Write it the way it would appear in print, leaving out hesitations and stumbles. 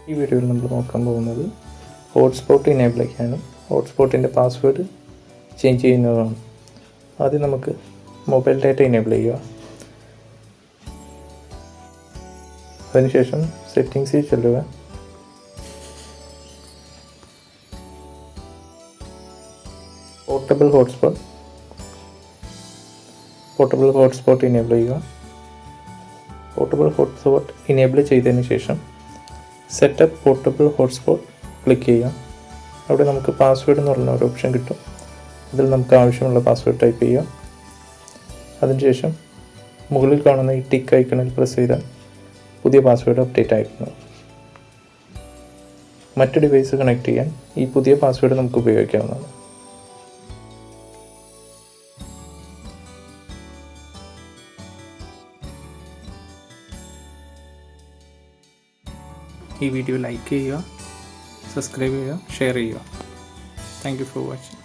ഈ വീഡിയോയിൽ നമ്മൾ നോക്കാൻ പോകുന്നത് ഹോട്ട്സ്പോട്ട് എനേബിൾ ചെയ്യാനും ഹോട്ട്സ്പോട്ടിൻ്റെ പാസ്വേഡ് ചേഞ്ച് ചെയ്യുന്നതാണ്. ആദ്യം നമുക്ക് മൊബൈൽ ഡാറ്റ എനേബിൾ ചെയ്യുക. അതിനുശേഷം സെറ്റിങ്സിൽ ചെല്ലുക. പോർട്ടബിൾ ഹോട്ട്സ്പോട്ട് എനേബിൾ ചെയ്യുക. പോർട്ടബിൾ ഹോട്ട്സ്പോട്ട് എനേബിൾ ചെയ്തതിന് ശേഷം സെറ്റപ്പ് പോർട്ടബിൾ ഹോട്ട്സ്പോട്ട് ക്ലിക്ക് ചെയ്യുക. അവിടെ നമുക്ക് പാസ്വേഡ് എന്ന് പറഞ്ഞ ഒരു ഓപ്ഷൻ കിട്ടും. അതിൽ നമുക്ക് ആവശ്യമുള്ള പാസ്വേഡ് ടൈപ്പ് ചെയ്യുക. അതിനുശേഷം മുകളിൽ കാണുന്ന ഈ ടിക്ക് ഐക്കണിൽ പ്രസ് ചെയ്താൽ പുതിയ പാസ്വേഡ് അപ്ഡേറ്റ് ആയിരുന്നു. മറ്റ് ഡിവൈസ് കണക്ട് ചെയ്യാൻ ഈ പുതിയ പാസ്വേഡ് നമുക്ക് ഉപയോഗിക്കാവുന്നതാണ്. ഈ വീഡിയോ ലൈക്ക് ചെയ്യുക, സബ്സ്ക്രൈബ് ചെയ്യുക, ഷെയർ ചെയ്യുക. Thank you for watching.